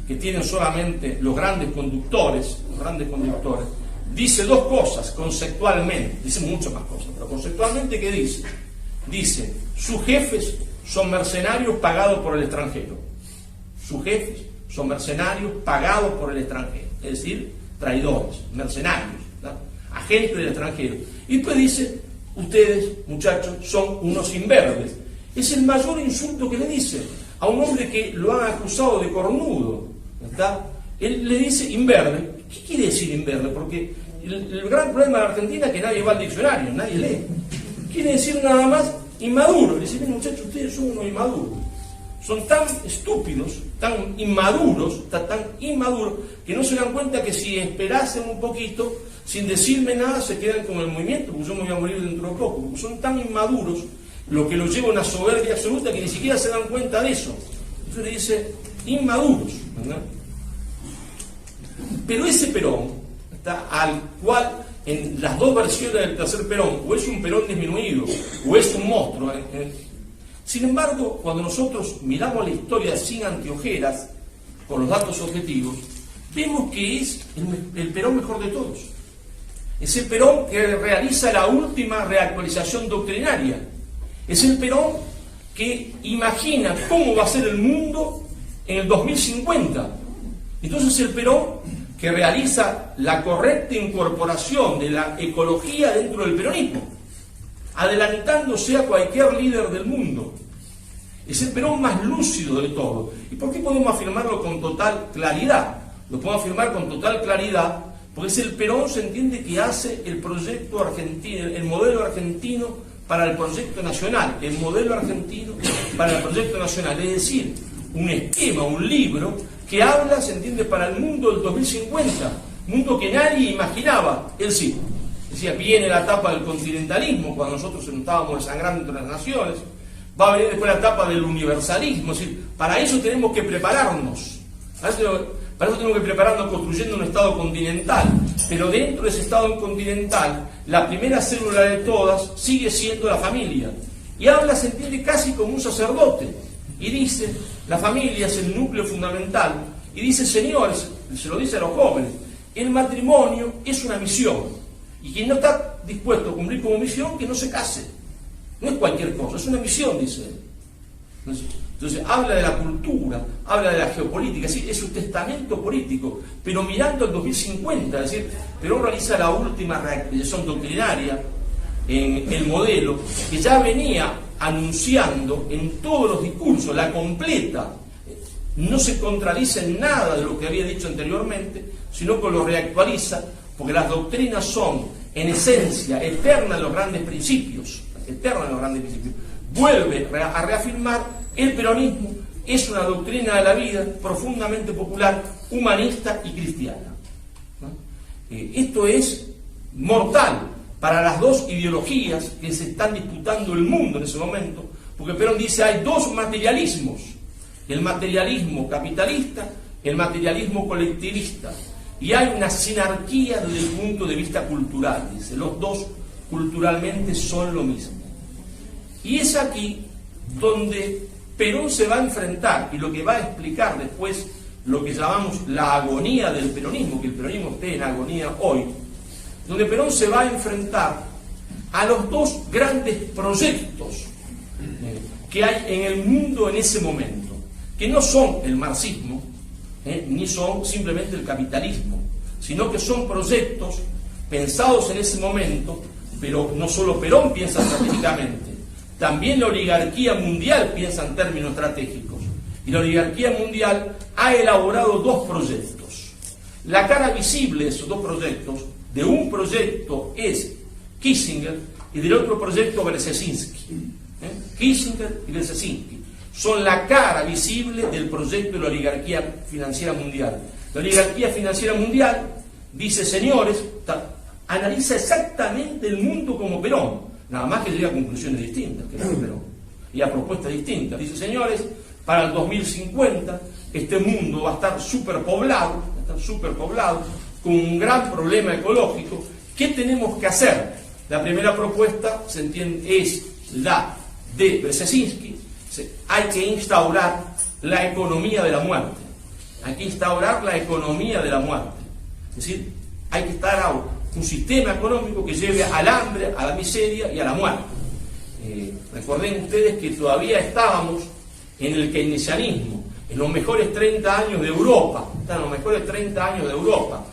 que tienen solamente los grandes conductores, dice dos cosas conceptualmente, dice muchas más cosas, pero conceptualmente, ¿qué dice? Dice, sus jefes son mercenarios pagados por el extranjero. Sus jefes son mercenarios pagados por el extranjero, es decir, traidores, mercenarios, ¿no? Agentes del extranjero. Y después dice, ustedes, muchachos, son unos imberbes. Es el mayor insulto que le dice a un hombre que lo han acusado de cornudo, ¿está? Él le dice imberbe. ¿Qué quiere decir imberbe? Porque el gran problema de Argentina es que nadie va al diccionario, nadie lee. Quiere decir nada más inmaduro. Le dice, muchachos, ustedes son unos inmaduros. Son tan estúpidos, tan inmaduros, que no se dan cuenta que si esperasen un poquito, sin decirme nada, se quedan con el movimiento, porque yo me voy a morir dentro de poco. Porque son tan inmaduros, lo que los lleva a una soberbia absoluta, que ni siquiera se dan cuenta de eso. Entonces le dice, inmaduros, ¿verdad? Pero ese Perón, ¿está? Al cual, en las dos versiones del tercer Perón, o es un Perón disminuido, o es un monstruo. Sin embargo, cuando nosotros miramos la historia sin anteojeras, con los datos objetivos, vemos que es el Perón mejor de todos. Es el Perón que realiza la última reactualización doctrinaria. Es el Perón que imagina cómo va a ser el mundo en el 2050. Entonces es el Perón que realiza la correcta incorporación de la ecología dentro del peronismo, adelantándose a cualquier líder del mundo. Es el Perón más lúcido de todo. ¿Y por qué podemos afirmarlo con total claridad? Lo podemos afirmar con total claridad porque es el Perón, se entiende, que hace el proyecto argentino, el modelo argentino para el proyecto nacional, el modelo argentino para el proyecto nacional, es decir, un esquema, un libro que habla, se entiende, para el mundo del 2050, mundo que nadie imaginaba. Él sí, decía, viene la etapa del continentalismo, cuando nosotros nos estábamos desangrando entre las naciones, va a venir después la etapa del universalismo, es decir, para eso tenemos que prepararnos, para eso tenemos que prepararnos construyendo un Estado continental, pero dentro de ese Estado continental, la primera célula de todas sigue siendo la familia, y habla, se entiende, casi como un sacerdote, y dice, la familia es el núcleo fundamental, y dice, señores, se lo dice a los jóvenes, el matrimonio es una misión, y quien no está dispuesto a cumplir como misión, que no se case. No es cualquier cosa, es una misión, dice él. Entonces, habla de la cultura, habla de la geopolítica, es decir, es un testamento político, pero mirando al 2050, es decir, Perón realiza la última reactualización doctrinaria en el modelo, que ya venía anunciando en todos los discursos, la completa, no se contradice en nada de lo que había dicho anteriormente, sino que lo reactualiza, porque las doctrinas son, en esencia, eternas en los grandes principios, vuelve a reafirmar el peronismo es una doctrina de la vida profundamente popular, humanista y cristiana, ¿no? Esto es mortal para las dos ideologías que se están disputando el mundo en ese momento, porque Perón dice hay dos materialismos, el materialismo capitalista, el materialismo colectivista, y hay una sinarquía desde el punto de vista cultural, dice, los dos culturalmente son lo mismo. Y es aquí donde Perón se va a enfrentar, y lo que va a explicar después lo que llamamos la agonía del peronismo, que el peronismo esté en agonía hoy, donde Perón se va a enfrentar a los dos grandes proyectos que hay en el mundo en ese momento, que no son el marxismo, ni son simplemente el capitalismo, sino que son proyectos pensados en ese momento, pero no solo Perón piensa estratégicamente, también la oligarquía mundial piensa en términos estratégicos. Y la oligarquía mundial ha elaborado dos proyectos. La cara visible de esos dos proyectos, de un proyecto es Kissinger y del otro proyecto Brzezinski. Kissinger y Brzezinski son la cara visible del proyecto de la oligarquía financiera mundial. La oligarquía financiera mundial dice, señores, analiza exactamente el mundo como Perón, nada más que llega a conclusiones distintas que Perón, y a propuestas distintas. Dice, señores, para el 2050 este mundo va a estar superpoblado, con un gran problema ecológico. ¿Qué tenemos que hacer? La primera propuesta, se entiende, es la de Brzezinski. Hay que instaurar la economía de la muerte. hay que instaurar la economía de la muerte. Es decir, hay que instaurar un sistema económico que lleve al hambre, a la miseria y a la muerte. Recuerden ustedes que todavía estábamos en el keynesianismo, en los mejores 30 años de Europa, en los mejores 30 años de Europa,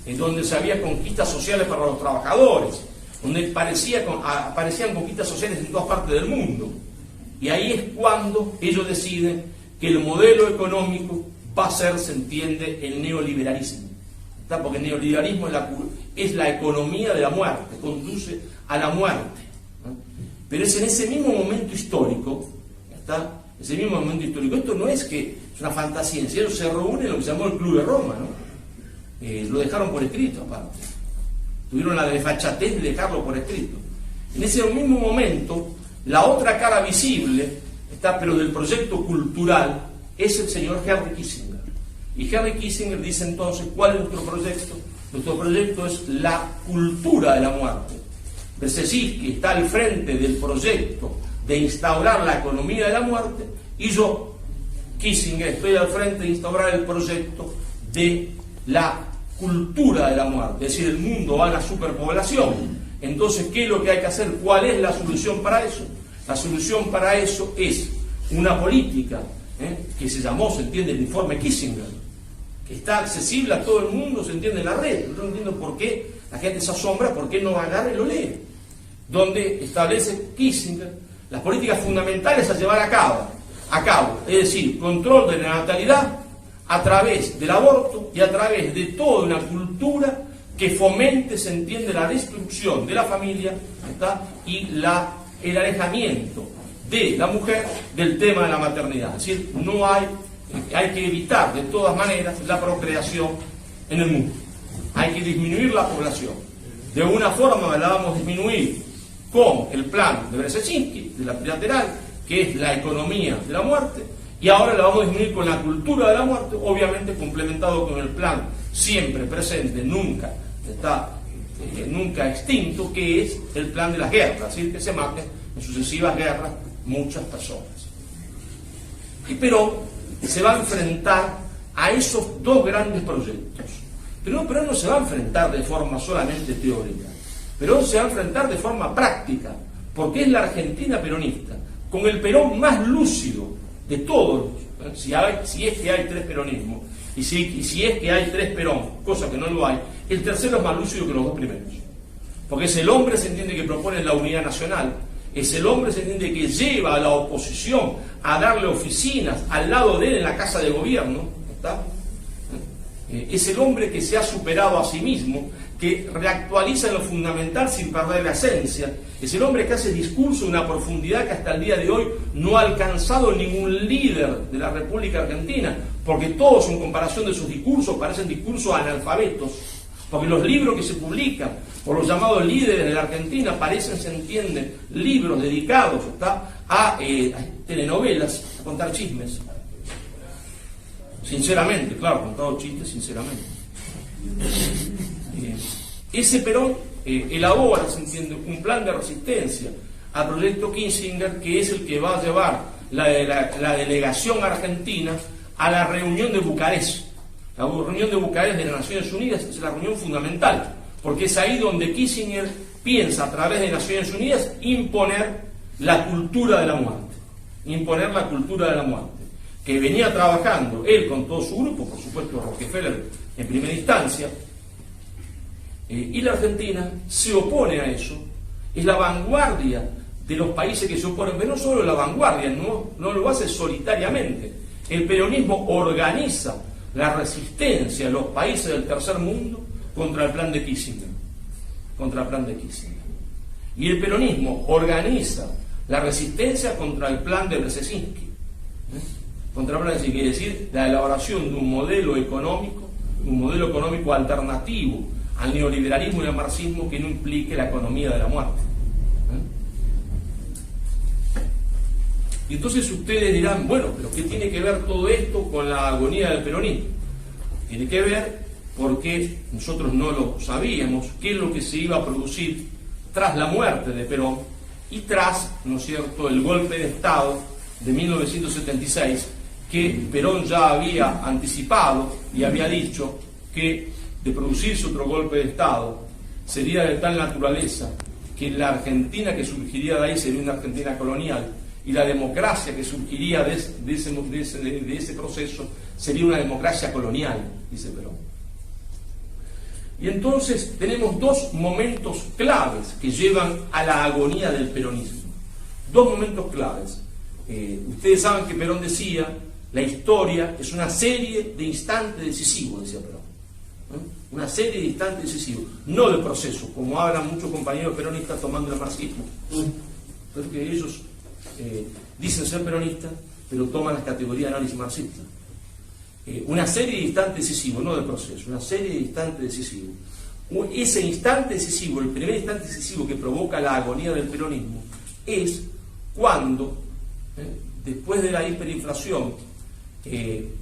en donde se había conquistas sociales para los trabajadores, donde aparecían conquistas sociales en todas partes del mundo. Y ahí es cuando ellos deciden que el modelo económico va a ser, se entiende, el neoliberalismo. ¿Está? Porque el neoliberalismo es la economía de la muerte, conduce a la muerte. ¿No? Pero es en ese mismo momento histórico, ¿está? Ese mismo momento histórico. Esto no es que es una fantasía, en serio se reúne en lo que se llamó el Club de Roma, ¿no? Lo dejaron por escrito, aparte. Tuvieron la desfachatez de dejarlo por escrito. En ese mismo momento, la otra cara visible, ¿está? Pero del proyecto cultural, es el señor Henry Kissinger. Y Henry Kissinger dice entonces, ¿cuál es nuestro proyecto? Nuestro proyecto es la cultura de la muerte. Brzezinski está al frente del proyecto de instaurar la economía de la muerte, y yo, Kissinger, estoy al frente de instaurar el proyecto de la cultura de la muerte. Es decir, el mundo va a la superpoblación. Entonces, ¿qué es lo que hay que hacer? ¿Cuál es la solución para eso? La solución para eso es una política que se llamó, se entiende, el informe Kissinger, que está accesible a todo el mundo, se entiende en la red. Yo no entiendo por qué la gente se asombra, por qué no agarra y lo lee. Donde establece Kissinger las políticas fundamentales a llevar a cabo, es decir, control de la natalidad a través del aborto y a través de toda una cultura que fomente, se entiende, la destrucción de la familia, ¿está? Y el alejamiento de la mujer del tema de la maternidad. Es decir, hay que evitar de todas maneras la procreación en el mundo. Hay que disminuir la población. De una forma la vamos a disminuir con el plan de Brzezinski, de la trilateral, que es la economía de la muerte, y ahora la vamos a disminuir con la cultura de la muerte, obviamente complementado con el plan siempre presente, nunca extinto, que es el plan de las guerras, es decir, que se maten en sucesivas guerras muchas personas. Y Perón se va a enfrentar a esos dos grandes proyectos. Pero Perón no se va a enfrentar de forma solamente teórica. Perón se va a enfrentar de forma práctica, porque es la Argentina peronista, con el Perón más lúcido de todos, si es que hay tres peronismos, y si es que hay tres Perón, cosa que no lo hay, el tercero es más lúcido que los dos primeros. Porque es el hombre, se entiende, que propone la unidad nacional, es el hombre, se entiende, que lleva a la oposición a darle oficinas al lado de él en la casa de gobierno, ¿está? Es el hombre que se ha superado a sí mismo, que reactualiza en lo fundamental sin perder la esencia. Es el hombre que hace discurso de una profundidad que hasta el día de hoy no ha alcanzado ningún líder de la República Argentina, porque todos, en comparación de sus discursos, parecen discursos analfabetos, porque los libros que se publican por los llamados líderes de la Argentina parecen, se entiende, libros dedicados, ¿está?, a telenovelas, a contar chismes. Sinceramente, claro, contado chistes sinceramente. Ese Perón elabora, se entiende, un plan de resistencia al proyecto Kissinger, que es el que va a llevar la delegación argentina a la reunión de Bucarest. La reunión de Bucarest de las Naciones Unidas es la reunión fundamental, porque es ahí donde Kissinger piensa, a través de Naciones Unidas, imponer la cultura de la muerte. Imponer la cultura de la muerte, que venía trabajando él con todo su grupo, por supuesto Rockefeller en primera instancia, y la Argentina se opone a eso. Es la vanguardia de los países que se oponen, pero no solo la vanguardia, no lo hace solitariamente. El peronismo organiza la resistencia de los países del tercer mundo contra el plan de Kissinger. Y el peronismo organiza la resistencia contra el plan de Brzezinski. Contra el plan de Brzezinski, es decir, la elaboración de un modelo económico alternativo al neoliberalismo y al marxismo que no implique la economía de la muerte. Y entonces ustedes dirán, bueno, pero ¿qué tiene que ver todo esto con la agonía del peronismo? Tiene que ver porque nosotros no lo sabíamos, qué es lo que se iba a producir tras la muerte de Perón y tras, ¿no es cierto?, el golpe de Estado de 1976, que Perón ya había anticipado y había dicho que de producirse otro golpe de Estado sería de tal naturaleza que la Argentina que surgiría de ahí sería una Argentina colonial y la democracia que surgiría de ese proceso sería una democracia colonial, dice Perón. Y entonces tenemos dos momentos claves que llevan a la agonía del peronismo. Dos momentos claves. Ustedes saben que Perón decía, la historia es una serie de instantes decisivos, decía Perón. Una serie de instantes decisivos, no de procesos, como hablan muchos compañeros peronistas tomando el marxismo. Porque ellos dicen ser peronistas, pero toman las categorías de análisis marxista. Una serie de instantes decisivos, no de procesos, una serie de instantes decisivos. Ese instante decisivo, el primer instante decisivo que provoca la agonía del peronismo, es cuando, después de la hiperinflación,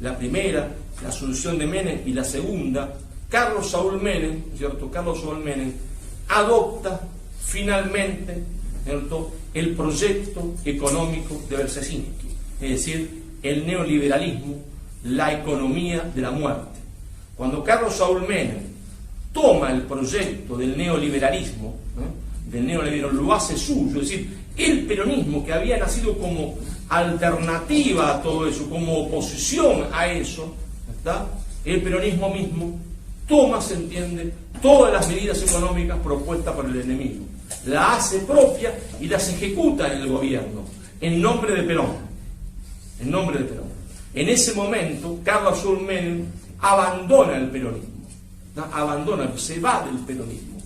la primera, la asunción de Menem, y la segunda, Carlos Saúl Menem, ¿cierto? Carlos Saúl Menem adopta finalmente, ¿cierto?, el proyecto económico de Brzezinski, es decir, el neoliberalismo, la economía de la muerte. Cuando Carlos Saúl Menem toma el proyecto del neoliberalismo, lo hace suyo, es decir, el peronismo que había nacido como alternativa a todo eso, como oposición a eso, ¿está? El peronismo mismo toma, se entiende, todas las medidas económicas propuestas por el enemigo, la hace propia y las ejecuta en el gobierno, en nombre de Perón. En nombre de Perón. En ese momento, Carlos Saúl Menem abandona el peronismo, ¿no? Se va del peronismo.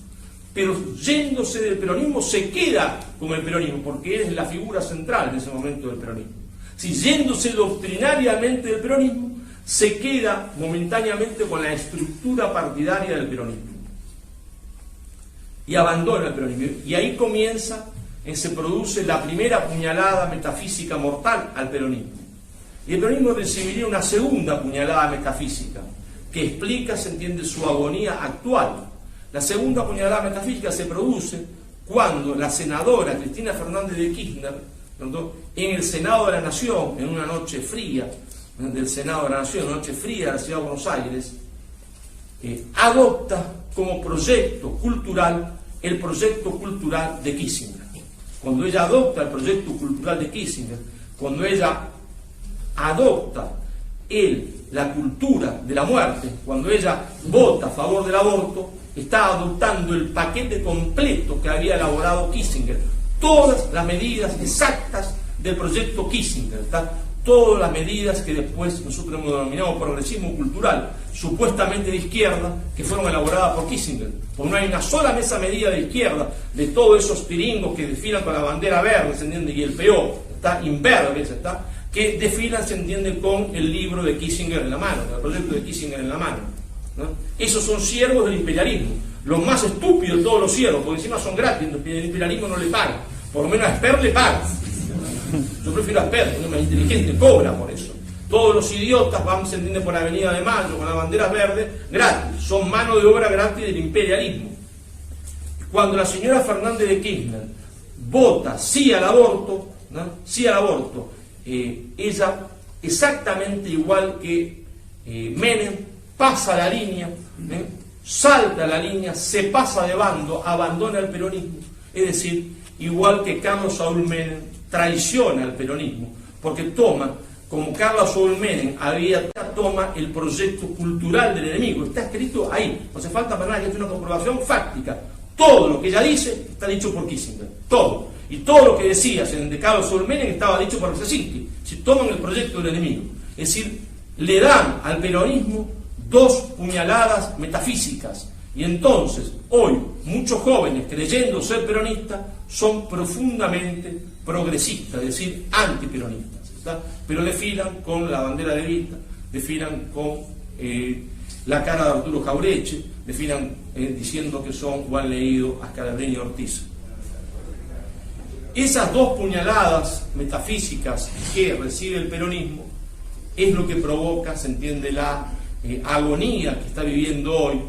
Pero yéndose del peronismo se queda con el peronismo, porque él es la figura central en ese momento del peronismo. Si yéndose doctrinariamente del peronismo, se queda momentáneamente con la estructura partidaria del peronismo. Y abandona el peronismo. Y ahí se produce la primera puñalada metafísica mortal al peronismo. Y el peronismo recibiría una segunda puñalada metafísica, que explica, se entiende, su agonía actual. La segunda puñalada metafísica se produce cuando la senadora Cristina Fernández de Kirchner, ¿no?, en el Senado de la Nación, en una noche fría del Senado de la Nación, una noche fría de la Ciudad de Buenos Aires, adopta como proyecto cultural el proyecto cultural de Kissinger. Cuando ella adopta el proyecto cultural de Kissinger, cuando ella adopta la cultura de la muerte, cuando ella vota a favor del aborto, está adoptando el paquete completo que había elaborado Kissinger, todas las medidas exactas del proyecto Kissinger, ¿está? Todas las medidas que después nosotros hemos denominado progresismo cultural, supuestamente de izquierda, que fueron elaboradas por Kissinger. Porque no hay una sola mesa medida de izquierda de todos esos piringos que desfilan con la bandera verde, ¿se entiende? Y el PO, está imberbe, ¿está? Que desfilan, se entiende, con el libro de Kissinger en la mano, el proyecto de Kissinger en la mano, ¿no? Esos son siervos del imperialismo, los más estúpidos de todos los siervos, porque encima son gratis, el imperialismo no le paga, por lo menos a Esper le paga. Yo prefiero a Esper, que es más inteligente, cobra por eso. Todos los idiotas van, se entiende, por Avenida de Mayo con las banderas verdes, gratis, son mano de obra gratis del imperialismo. Cuando la señora Fernández de Kirchner vota sí al aborto, ¿no?, sí al aborto, ella, exactamente igual que Menem, pasa la línea, salta la línea, se pasa de bando, abandona el peronismo. Es decir, igual que Carlos Saúl Menem traiciona al peronismo, porque toma, como Carlos Saúl Menem toma el proyecto cultural del enemigo. Está escrito ahí, no hace falta para nada que es una comprobación fáctica. Todo lo que ella dice está dicho por Kissinger, todo. Y todo lo que decía de Carlos Saúl Menem estaba dicho por Brzezinski. Si toman el proyecto del enemigo, es decir, le dan al peronismo dos puñaladas metafísicas. Y entonces, hoy, muchos jóvenes, creyendo ser peronistas, son profundamente progresistas, es decir, antiperonistas, ¿está? Pero desfilan con la bandera de Evita, desfilan con la cara de Arturo Jaureche, desfilan diciendo que son o han leído a Scalabrini y Ortiz. Esas dos puñaladas metafísicas que recibe el peronismo es lo que provoca, se entiende, la agonía que está viviendo hoy,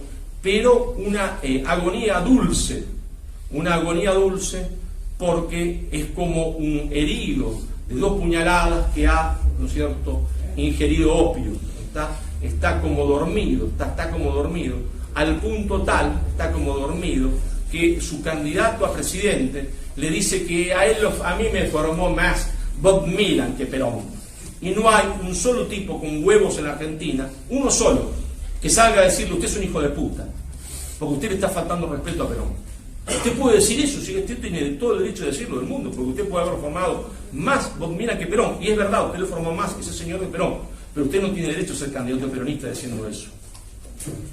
pero una agonía dulce porque es como un herido de dos puñaladas que ha, ¿no es cierto?, ingerido opio, está como dormido, está como dormido, al punto tal, está como dormido, que su candidato a presidente le dice que a mí me formó más Bob Milan que Perón. Y no hay un solo tipo con huevos en Argentina, uno solo, que salga a decirle: usted es un hijo de puta, porque usted le está faltando respeto a Perón. Usted puede decir eso, si usted tiene todo el derecho de decirlo del mundo, porque usted puede haber formado más Bob Milan que Perón, y es verdad, usted le formó más ese señor de Perón, pero usted no tiene derecho a ser candidato peronista diciendo eso.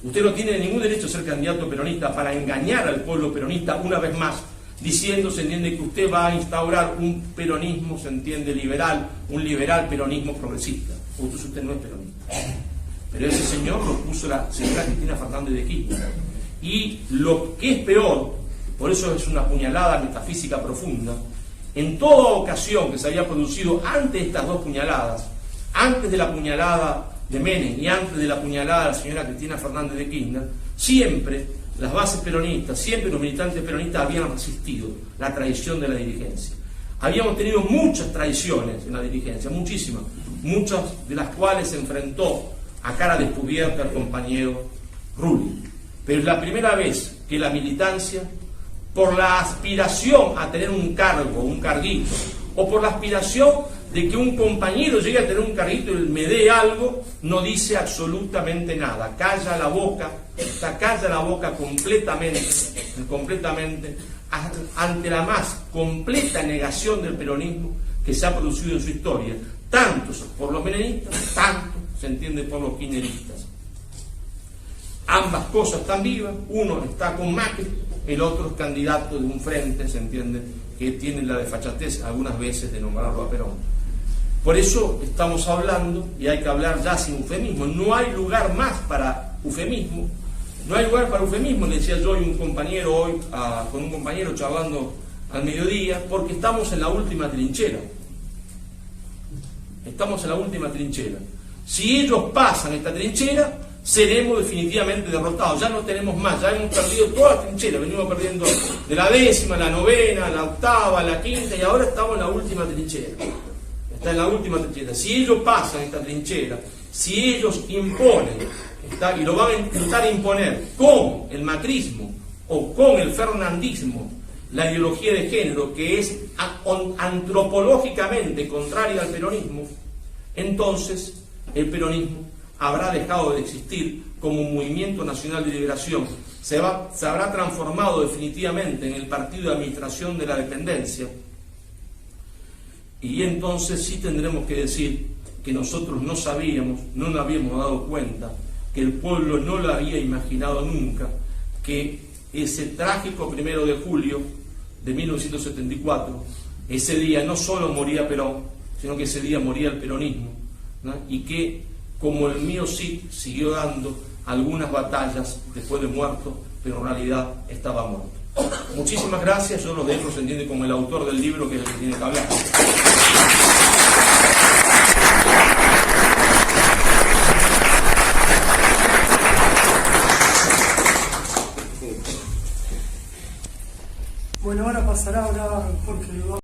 Usted no tiene ningún derecho a ser candidato peronista para engañar al pueblo peronista una vez más, diciendo, se entiende, que usted va a instaurar un peronismo, se entiende, liberal, un liberal peronismo progresista. Usted no es peronista. Pero ese señor lo puso la señora Cristina Fernández de Kirchner. Y lo que es peor, por eso es una puñalada metafísica profunda, en toda ocasión que se había producido antes de estas dos puñaladas, antes de la puñalada de Menem y antes de la puñalada de la señora Cristina Fernández de Kirchner, siempre las bases peronistas, siempre los militantes peronistas habían resistido la traición de la dirigencia. Habíamos tenido muchas traiciones en la dirigencia, muchísimas, muchas de las cuales se enfrentó a cara descubierta el compañero Rulli. Pero es la primera vez que la militancia, por la aspiración a tener un cargo, un carguito, o por la aspiración de que un compañero llegue a tener un carguito y me dé algo, no dice absolutamente nada, calla la boca completamente ante la más completa negación del peronismo que se ha producido en su historia, tanto por los menemistas, tanto se entiende por los kirchneristas. Ambas cosas están vivas, uno está con Macri, el otro es candidato de un frente, se entiende, que tiene la desfachatez algunas veces de nombrarlo a Perón. Por eso estamos hablando, y hay que hablar ya sin eufemismo, no hay lugar más para eufemismo, no hay lugar para eufemismo, le decía yo con un compañero charlando al mediodía, porque estamos en la última trinchera. Estamos en la última trinchera. Si ellos pasan esta trinchera, seremos definitivamente derrotados, ya no tenemos más, ya hemos perdido toda la trinchera, venimos perdiendo de la 10ª, la 9ª, la 8ª, la 5ª, y ahora estamos en la última trinchera. Está en la última trinchera. Si ellos pasan esta trinchera, si ellos imponen, y lo van a intentar imponer con el macrismo o con el fernandismo, la ideología de género, que es antropológicamente contraria al peronismo, entonces el peronismo habrá dejado de existir como un movimiento nacional de liberación, se habrá transformado definitivamente en el partido de administración de la dependencia, y entonces sí tendremos que decir que nosotros no sabíamos, no nos habíamos dado cuenta, que el pueblo no lo había imaginado nunca, que ese trágico 1 de julio de 1974, ese día no solo moría Perón, sino que ese día moría el peronismo, ¿no? Y que, como el mío sí siguió dando algunas batallas después de muerto, pero en realidad estaba muerto. Muchísimas gracias, yo los dejo, se entiende, como el autor del libro, que es el que tiene que hablar. Bueno, ahora pasará a hablar Jorge.